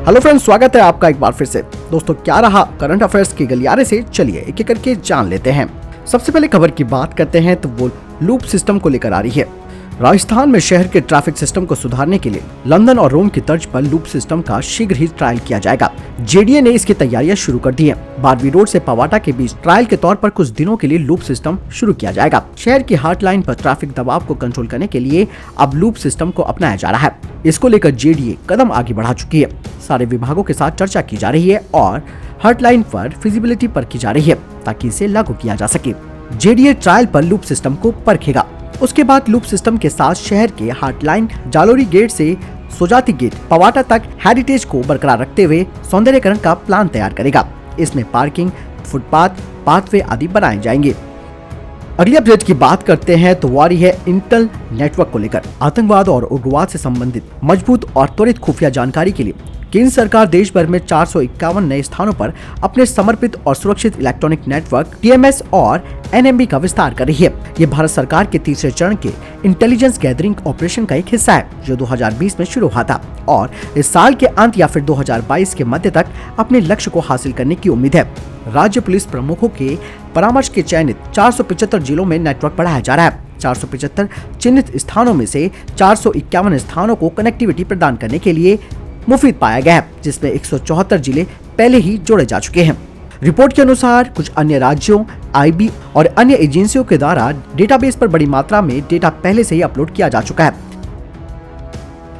Hello friends, स्वागत है आपका एक बार फिर से। दोस्तों, क्या रहा करंट अफेयर्स के गलियारे से, चलिए एक एक करके जान लेते हैं। सबसे पहले खबर की बात करते हैं तो वो लूप सिस्टम को लेकर आ रही है। राजस्थान में शहर के ट्रैफिक सिस्टम को सुधारने के लिए लंदन और रोम की तर्ज पर लूप सिस्टम का शीघ्र ही ट्रायल किया जाएगा। जेडीए ने इसकी तैयारियां शुरू कर दी हैं। बारवी रोड से पवाटा के बीच ट्रायल के तौर पर कुछ दिनों के लिए लूप सिस्टम शुरू किया जाएगा। शहर की हार्ट लाइन पर ट्रैफिक दबाव को कंट्रोल करने के लिए अब लूप सिस्टम को अपनाया जा रहा है। इसको लेकर जेडीए कदम आगे बढ़ा चुकी है। सारे विभागों के साथ चर्चा की जा रही है और हार्ट लाइन पर फिजिबिलिटी परखी जा रही है ताकि इसे लागू किया जा सके। जेडीए ट्रायल पर लूप सिस्टम को परखेगा। उसके बाद लूप सिस्टम के साथ शहर के हार्ट लाइन जालोरी गेट से सोजाती गेट पवाटा तक हेरिटेज को बरकरार रखते हुए सौंदर्यीकरण का प्लान तैयार करेगा। इसमें पार्किंग, फुटपाथ, पाथवे आदि बनाए जाएंगे। अगली अपडेट की बात करते हैं तो वो आ रही है इंटेल नेटवर्क को लेकर। आतंकवाद और उग्रवाद से संबंधित मजबूत और त्वरित खुफिया जानकारी के लिए केंद्र सरकार देश भर में 451 नए स्थानों पर अपने समर्पित और सुरक्षित इलेक्ट्रॉनिक नेटवर्क टीएमएस और एनएमबी का विस्तार कर रही है। ये भारत सरकार के तीसरे चरण के इंटेलिजेंस गैदरिंग ऑपरेशन का एक हिस्सा है जो 2020 में शुरू हुआ था और इस साल के अंत या फिर 2022 के मध्य तक अपने लक्ष्य को हासिल करने की उम्मीद है। राज्य पुलिस प्रमुखों के परामर्श के चयनित 475 जिलों में नेटवर्क बढ़ाया जा रहा है। 475 चिन्हित स्थानों में से 451 स्थानों को कनेक्टिविटी प्रदान करने के लिए मुफीद पाया गया है, जिसमें 174 जिले पहले ही जोड़े जा चुके हैं। रिपोर्ट के अनुसार कुछ अन्य राज्यों, आईबी और अन्य एजेंसियों के द्वारा डेटाबेस पर बड़ी मात्रा में डेटा पहले से ही अपलोड किया जा चुका है।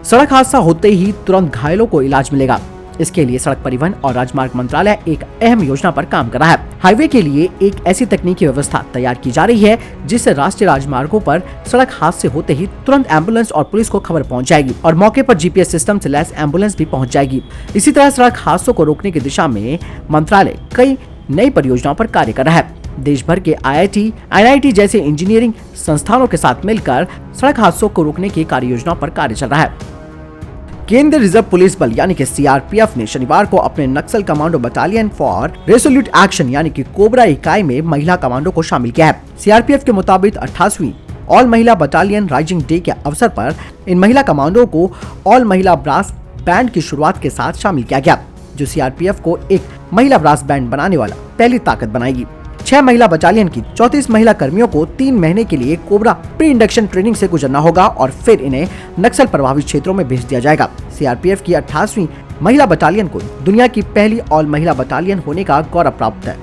सड़क हादसा होते ही तुरंत घायलों को इलाज मिलेगा। इसके लिए सड़क परिवहन और राजमार्ग मंत्रालय एक अहम योजना पर काम कर रहा है। हाईवे के लिए एक ऐसी तकनीकी व्यवस्था तैयार की जा रही है जिससे राष्ट्रीय राजमार्गों पर सड़क हादसे होते ही तुरंत एम्बुलेंस और पुलिस को खबर पहुंच जाएगी और मौके पर जीपीएस सिस्टम से लैस एम्बुलेंस भी पहुंच जाएगी। इसी तरह सड़क हादसों को रोकने की दिशा में मंत्रालय कई नई परियोजनाओं पर कार्य कर रहा है। देश भर के आईआईटी, एनआईटी जैसे इंजीनियरिंग संस्थानों के साथ मिलकर सड़क हादसों को रोकने की कार्य योजना पर कार्य चल रहा है। केंद्रीय रिजर्व पुलिस बल यानी कि सीआरपीएफ ने शनिवार को अपने Naxal commando battalion for resolute action यानी कि कोबरा इकाई में महिला कमांडो को शामिल किया है। सीआरपीएफ के मुताबिक 28वीं ऑल महिला बटालियन राइजिंग डे के अवसर पर इन महिला कमांडो को ऑल महिला ब्रास बैंड की शुरुआत के साथ शामिल किया गया, जो सीआरपीएफ को एक महिला ब्रास बैंड बनाने वाला पहली ताकत बनाएगी। 6 महिला बटालियन की 34 महिला कर्मियों को 3 महीने के लिए कोबरा प्री इंडक्शन ट्रेनिंग से गुजरना होगा और फिर इन्हें नक्सल प्रभावित क्षेत्रों में भेज दिया जाएगा। सीआरपीएफ की 28वीं महिला बटालियन को दुनिया की पहली ऑल महिला बटालियन होने का गौरव प्राप्त है।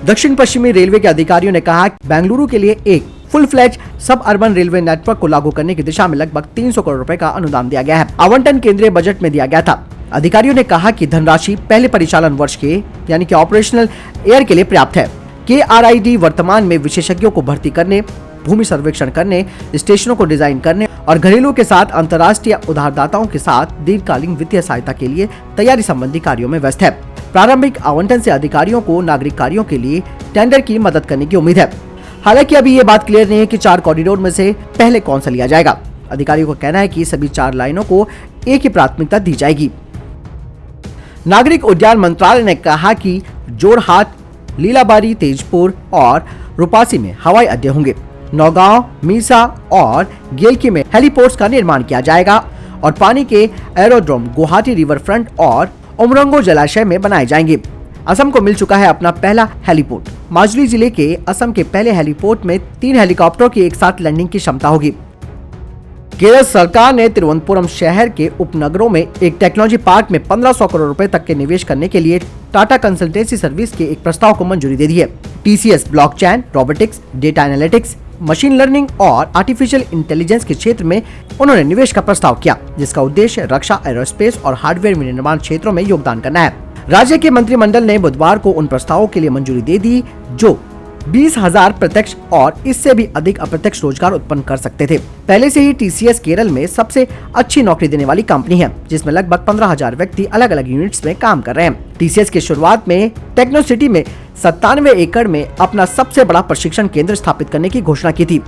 दक्षिण पश्चिमी रेलवे के अधिकारियों ने कहा कि बेंगलुरु के लिए एक फुल फ्लैज सब अर्बन रेलवे नेटवर्क को लागू करने की दिशा में लगभग 300 करोड़ रुपए का अनुदान दिया गया है। आवंटन केंद्रीय बजट में दिया गया था। अधिकारियों ने कहा कि धनराशि पहले परिचालन वर्ष के यानी कि ऑपरेशनल ईयर के लिए पर्याप्त है। KRID वर्तमान में विशेषज्ञों को भर्ती करने, भूमि सर्वेक्षण करने, स्टेशनों को डिजाइन करने और घरेलू के साथ अंतर्राष्ट्रीय उधारदाताओं के साथ दीर्घकालीन वित्तीय सहायता के लिए तैयारी संबंधी कार्यों में व्यस्त है। प्रारंभिक आवंटन से अधिकारियों को नागरिक कार्यों के लिए टेंडर की मदद करने की उम्मीद है। हालांकि अभी ये बात क्लियर नहीं है कि 4 कॉरिडोर में से पहले कौन सा लिया जाएगा। अधिकारियों का कहना है कि सभी 4 लाइनों को एक ही प्राथमिकता दी जाएगी। नागरिक उड्डयन मंत्रालय ने कहा कि जोरहाट, लीलाबारी, तेजपुर और रूपासी में हवाई अड्डे होंगे। नौगांव, मीसा और गेलकी में हेलीपोर्ट्स का निर्माण किया जाएगा और पानी के एरोड्रोम गुवाहाटी रिवर फ्रंट और उमरंगो जलाशय में बनाए जाएंगे। असम को मिल चुका है अपना पहला हेलीपोर्ट। माजुली जिले के असम के पहले हेलीपोर्ट में 3 हेलीकॉप्टरों की एक साथ लैंडिंग की क्षमता होगी। केरल सरकार ने तिरुवनंतपुरम शहर के उपनगरों में एक टेक्नोलॉजी पार्क में 1500 करोड़ रुपए तक के निवेश करने के लिए टाटा कंसल्टेंसी सर्विस के एक प्रस्ताव को मंजूरी दे दी है। TCS blockchain, robotics, data analytics, machine learning और आर्टिफिशियल इंटेलिजेंस के क्षेत्र में उन्होंने निवेश का प्रस्ताव किया, जिसका उद्देश्य रक्षा, एरोस्पेस और हार्डवेयर विनिर्माण क्षेत्रों में योगदान करना है। राज्य के मंत्रिमंडल ने बुधवार को उन प्रस्तावों के लिए मंजूरी दे दी जो 20,000 प्रत्यक्ष और इससे भी अधिक अप्रत्यक्ष रोजगार उत्पन्न कर सकते थे। पहले से ही TCS केरल में सबसे अच्छी नौकरी देने वाली कंपनी है, जिसमें लगभग 15,000 व्यक्ति अलग अलग यूनिट्स में काम कर रहे हैं। TCS की शुरुआत में टेक्नो सिटी में 97 एकड़ में अपना सबसे बड़ा प्रशिक्षण केंद्र स्थापित करने की घोषणा की थी।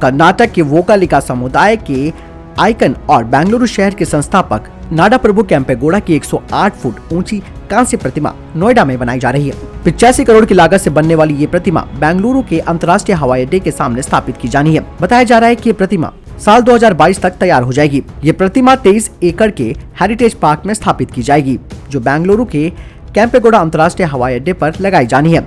कर्नाटक के वोकालिका समुदाय के आइकन और बेंगलुरु शहर के संस्थापक नाडा प्रभु कैंपेगौड़ा की 108 फुट ऊंची कांस्य प्रतिमा नोएडा में बनाई जा रही है। 85 करोड़ की लागत से बनने वाली ये प्रतिमा बेंगलुरु के अंतर्राष्ट्रीय हवाई अड्डे के सामने स्थापित की जानी है। बताया जा रहा है कि ये प्रतिमा साल 2022 तक तैयार हो जाएगी। ये प्रतिमा 23 एकड़ के हेरिटेज पार्क में स्थापित की जाएगी, जो बेंगलुरु के केम्पेगौड़ा अंतर्राष्ट्रीय हवाई अड्डे पर लगाई जानी है।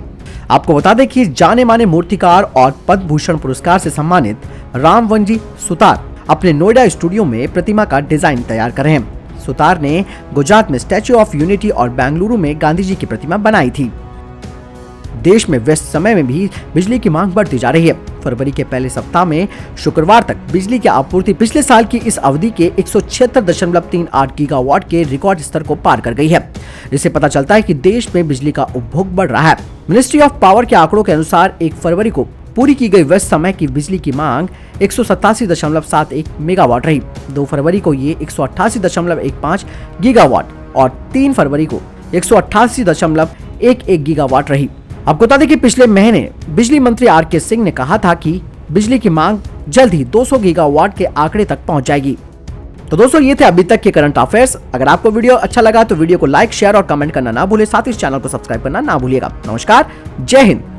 आपको बता दें कि जाने माने मूर्तिकार और पद्म भूषण पुरस्कार से सम्मानित रामवंजी सुतार अपने नोएडा स्टूडियो में प्रतिमा का डिजाइन तैयार कर रहे हैं। सुतार ने गुजरात में स्टैच्यू ऑफ यूनिटी और बेंगलुरु में गांधी जी की प्रतिमा बनाई थी। देश में व्यस्त समय में भी बिजली की मांग बढ़ती जा रही है। फरवरी के पहले सप्ताह में शुक्रवार तक बिजली की आपूर्ति पिछले साल की इस अवधि के 176.38 गीगावाट के रिकॉर्ड स्तर को पार कर गई है। इससे पता चलता है कि देश में बिजली का उपभोग बढ़ रहा है। मिनिस्ट्री ऑफ पावर के आंकड़ों के अनुसार 1 फरवरी को पूरी की गई व्यस्त समय की बिजली की मांग 187.71 मेगावाट रही। 2 फरवरी को ये 188.15 गीगावाट और 3 फरवरी को 188.11 गीगावाट रही। आपको बता दें कि पिछले महीने बिजली मंत्री आर.के. सिंह ने कहा था कि बिजली की मांग जल्द ही 200 गीगावाट के आंकड़े तक पहुंच जाएगी। तो दोस्तों, ये थे अभी तक के करंट अफेयर्स। अगर आपको वीडियो अच्छा लगा तो वीडियो को लाइक, शेयर और कमेंट करना ना भूलें। साथ ही इस चैनल को सब्सक्राइब करना ना भूलिएगा। नमस्कार, जय हिंद।